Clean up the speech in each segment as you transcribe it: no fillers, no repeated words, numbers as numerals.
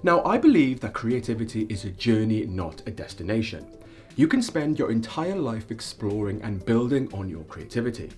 Now, I believe that creativity is a journey, not a destination. You can spend your entire life exploring and building on your creativity.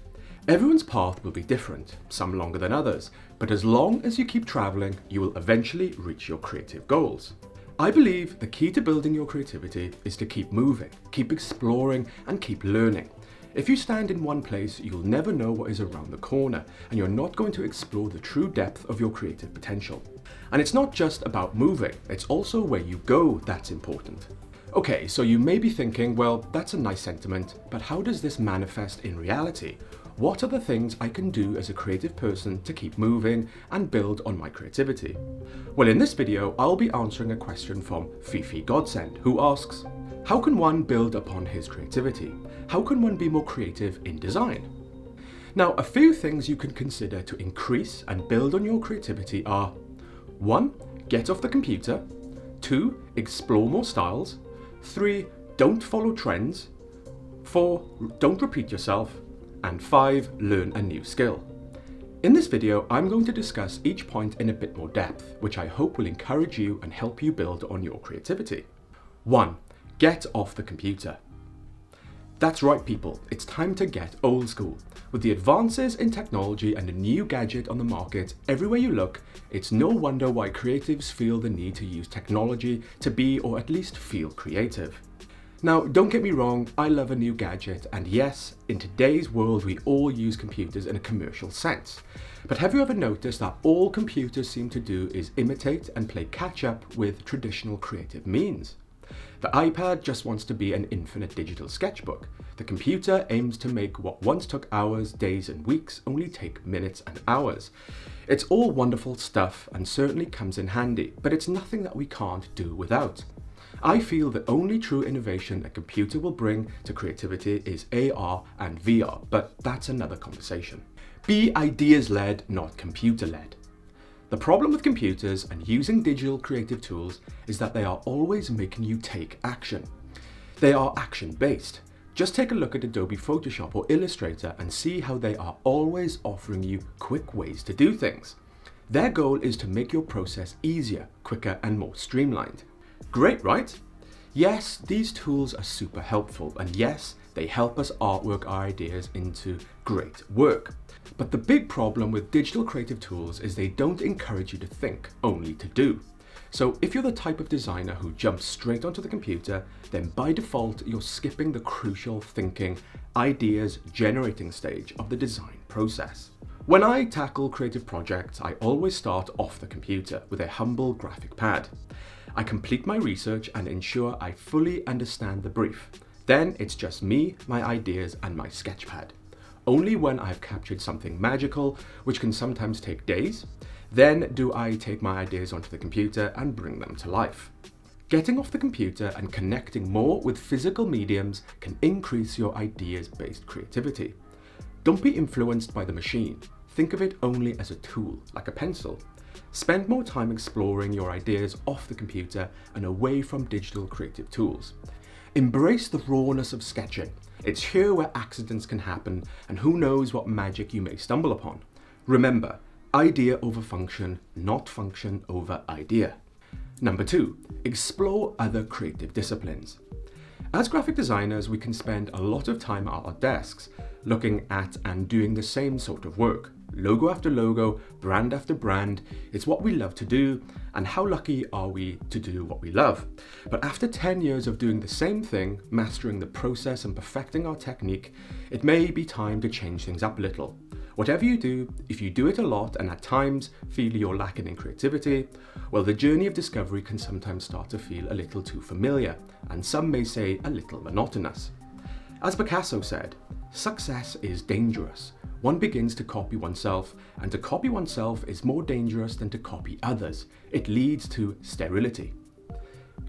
Everyone's path will be different, some longer than others, but as long as you keep traveling, you will eventually reach your creative goals. I believe the key to building your creativity is to keep moving, keep exploring, and keep learning. If you stand in one place, you'll never know what is around the corner, and you're not going to explore the true depth of your creative potential. And it's not just about moving, it's also where you go that's important. Okay, so you may be thinking, well, that's a nice sentiment, but how does this manifest in reality? What are the things I can do as a creative person to keep moving and build on my creativity? Well, in this video, I'll be answering a question from Fifi Godsend, who asks, how can one build upon his creativity? How can one be more creative in design? Now, a few things you can consider to increase and build on your creativity are 1. Get off the computer. 2. Explore more styles. 3. Don't follow trends. 4. Don't repeat yourself. And 5. Learn a new skill. In this video, I'm going to discuss each point in a bit more depth, which I hope will encourage you and help you build on your creativity. 1. Get off the computer. That's right, people, it's time to get old school. With the advances in technology and a new gadget on the market everywhere you look, it's no wonder why creatives feel the need to use technology to be or at least feel creative. Now, don't get me wrong, I love a new gadget, and yes, in today's world we all use computers in a commercial sense. But have you ever noticed that all computers seem to do is imitate and play catch up with traditional creative means? The iPad just wants to be an infinite digital sketchbook. The computer aims to make what once took hours, days and weeks only take minutes and hours. It's all wonderful stuff and certainly comes in handy, but it's nothing that we can't do without. I feel the only true innovation a computer will bring to creativity is AR and VR, but that's another conversation. Be ideas-led, not computer-led. The problem with computers and using digital creative tools is that they are always making you take action. They are action-based. Just take a look at Adobe Photoshop or Illustrator and see how they are always offering you quick ways to do things. Their goal is to make your process easier, quicker, and more streamlined. Great, right? Yes, these tools are super helpful, and yes, they help us artwork our ideas into great work. But the big problem with digital creative tools is they don't encourage you to think, only to do. So if you're the type of designer who jumps straight onto the computer, then by default you're skipping the crucial thinking, ideas generating stage of the design process. When I tackle creative projects, I always start off the computer with a humble graphic pad. I complete my research and ensure I fully understand the brief. Then it's just me, my ideas, and my sketchpad. Only when I've captured something magical, which can sometimes take days, then do I take my ideas onto the computer and bring them to life. Getting off the computer and connecting more with physical mediums can increase your ideas-based creativity. Don't be influenced by the machine. Think of it only as a tool, like a pencil. Spend more time exploring your ideas off the computer and away from digital creative tools. Embrace the rawness of sketching. It's here where accidents can happen, and who knows what magic you may stumble upon. Remember, idea over function, not function over idea. Number 2, explore other creative disciplines. As graphic designers, we can spend a lot of time at our desks looking at and doing the same sort of work. Logo after logo, brand after brand, it's what we love to do, and how lucky are we to do what we love. But after 10 years of doing the same thing, mastering the process and perfecting our technique, it may be time to change things up a little. Whatever you do, if you do it a lot and at times feel you're lacking in creativity, well, the journey of discovery can sometimes start to feel a little too familiar, and some may say a little monotonous. As Picasso said, success is dangerous. One begins to copy oneself, and to copy oneself is more dangerous than to copy others. It leads to sterility.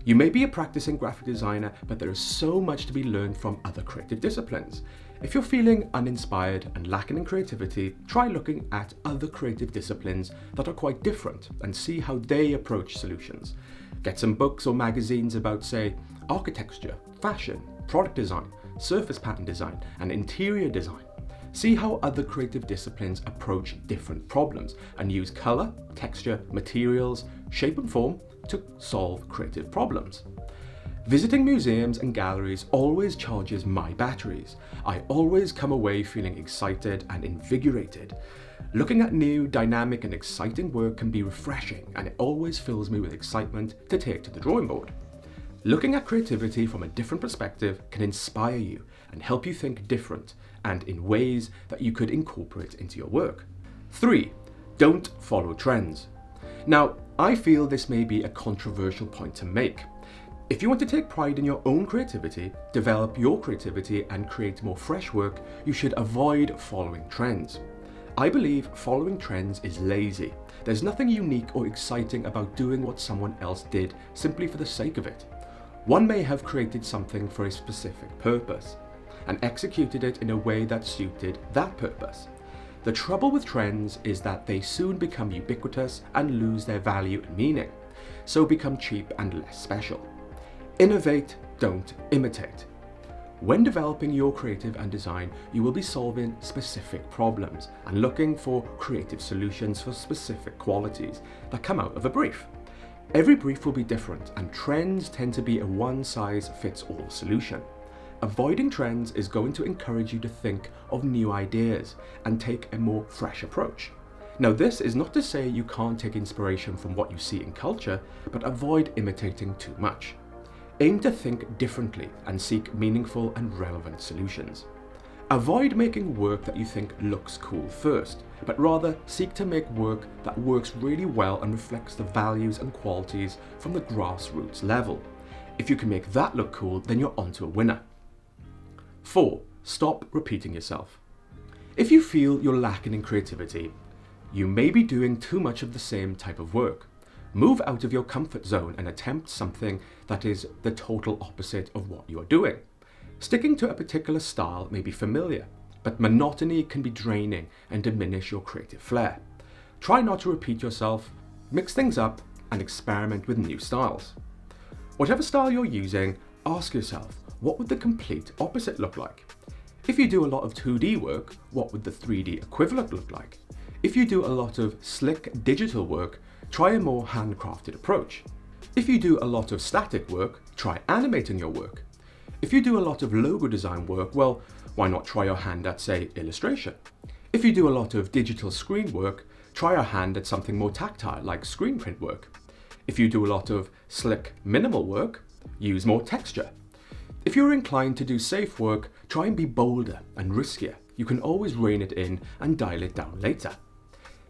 You may be a practicing graphic designer, but there is so much to be learned from other creative disciplines. If you're feeling uninspired and lacking in creativity, try looking at other creative disciplines that are quite different and see how they approach solutions. Get some books or magazines about, say, architecture, fashion, product design, surface pattern design, and interior design. See how other creative disciplines approach different problems and use colour, texture, materials, shape and form to solve creative problems. Visiting museums and galleries always charges my batteries. I always come away feeling excited and invigorated. Looking at new, dynamic and exciting work can be refreshing, and it always fills me with excitement to take to the drawing board. Looking at creativity from a different perspective can inspire you and help you think different and in ways that you could incorporate into your work. 3. Don't follow trends. Now, I feel this may be a controversial point to make. If you want to take pride in your own creativity, develop your creativity and create more fresh work, you should avoid following trends. I believe following trends is lazy. There's nothing unique or exciting about doing what someone else did simply for the sake of it. One may have created something for a specific purpose and executed it in a way that suited that purpose. The trouble with trends is that they soon become ubiquitous and lose their value and meaning, so become cheap and less special. Innovate, don't imitate. When developing your creative and design, you will be solving specific problems and looking for creative solutions for specific qualities that come out of a brief. Every brief will be different, and trends tend to be a one-size-fits-all solution. Avoiding trends is going to encourage you to think of new ideas and take a more fresh approach. Now, this is not to say you can't take inspiration from what you see in culture, but avoid imitating too much. Aim to think differently and seek meaningful and relevant solutions. Avoid making work that you think looks cool first, but rather seek to make work that works really well and reflects the values and qualities from the grassroots level. If you can make that look cool, then you're onto a winner. 4. Stop repeating yourself. If you feel you're lacking in creativity, you may be doing too much of the same type of work. Move out of your comfort zone and attempt something that is the total opposite of what you are doing. Sticking to a particular style may be familiar, but monotony can be draining and diminish your creative flair. Try not to repeat yourself, mix things up, and experiment with new styles. Whatever style you're using, ask yourself, what would the complete opposite look like? If you do a lot of 2D work, what would the 3D equivalent look like? If you do a lot of slick digital work, try a more handcrafted approach. If you do a lot of static work, try animating your work. If you do a lot of logo design work, well, why not try your hand at, say, illustration? If you do a lot of digital screen work, try your hand at something more tactile like screen print work. If you do a lot of slick minimal work, use more texture. If you're inclined to do safe work, try and be bolder and riskier. You can always rein it in and dial it down later.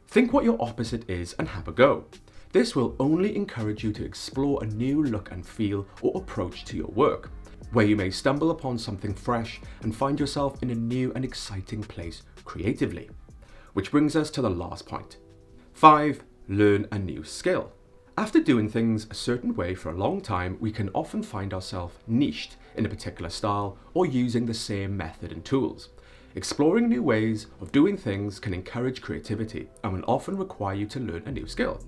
Think what your opposite is and have a go. This will only encourage you to explore a new look and feel or approach to your work, where you may stumble upon something fresh and find yourself in a new and exciting place creatively. Which brings us to the last point. 5. Learn a new skill. After doing things a certain way for a long time, we can often find ourselves niched in a particular style or using the same method and tools. Exploring new ways of doing things can encourage creativity and will often require you to learn a new skill.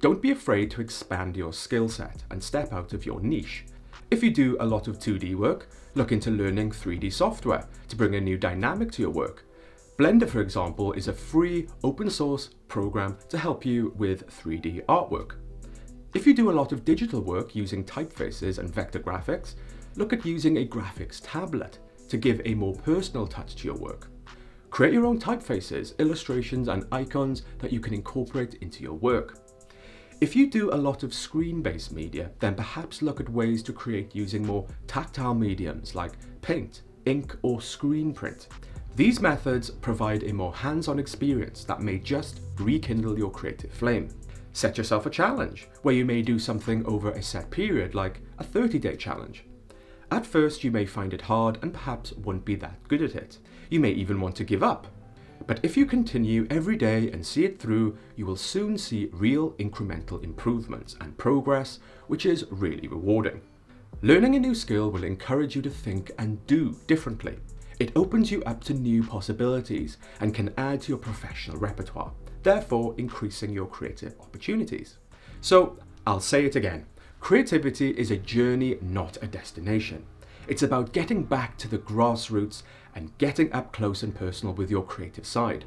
Don't be afraid to expand your skill set and step out of your niche. If you do a lot of 2D work, look into learning 3D software to bring a new dynamic to your work. Blender, for example, is a free open source program to help you with 3D artwork. If you do a lot of digital work using typefaces and vector graphics, look at using a graphics tablet to give a more personal touch to your work. Create your own typefaces, illustrations, and icons that you can incorporate into your work. If you do a lot of screen-based media, then perhaps look at ways to create using more tactile mediums like paint, ink, or screen print. These methods provide a more hands-on experience that may just rekindle your creative flame. Set yourself a challenge, where you may do something over a set period, like a 30-day challenge. At first, you may find it hard and perhaps won't be that good at it. You may even want to give up. But if you continue every day and see it through, you will soon see real incremental improvements and progress, which is really rewarding. Learning a new skill will encourage you to think and do differently. It opens you up to new possibilities and can add to your professional repertoire, therefore increasing your creative opportunities. So, I'll say it again. Creativity is a journey, not a destination. It's about getting back to the grassroots and getting up close and personal with your creative side.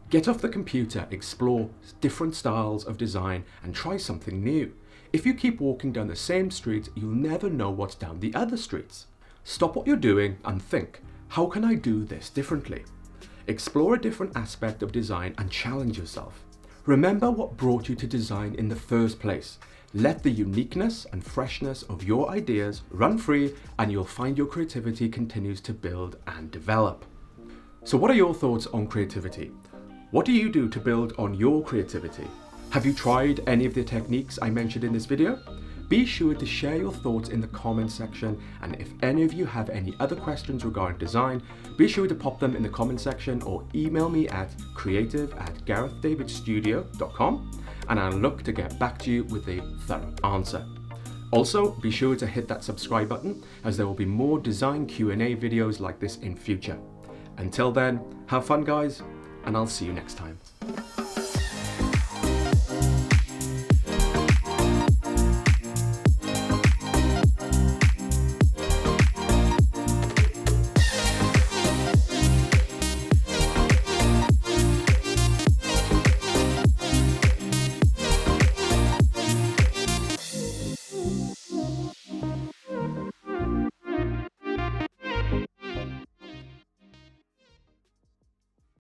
Get off the computer, explore different styles of design and try something new. If you keep walking down the same street, you'll never know what's down the other streets. Stop what you're doing and think, how can I do this differently? Explore a different aspect of design and challenge yourself. Remember what brought you to design in the first place. Let the uniqueness and freshness of your ideas run free and you'll find your creativity continues to build and develop. So what are your thoughts on creativity? What do you do to build on your creativity? Have you tried any of the techniques I mentioned in this video? Be sure to share your thoughts in the comment section, and if any of you have any other questions regarding design, be sure to pop them in the comment section or email me at creative@garethdavidstudio.com and I'll look to get back to you with a thorough answer. Also, be sure to hit that subscribe button as there will be more design Q&A videos like this in future. Until then, have fun guys, and I'll see you next time.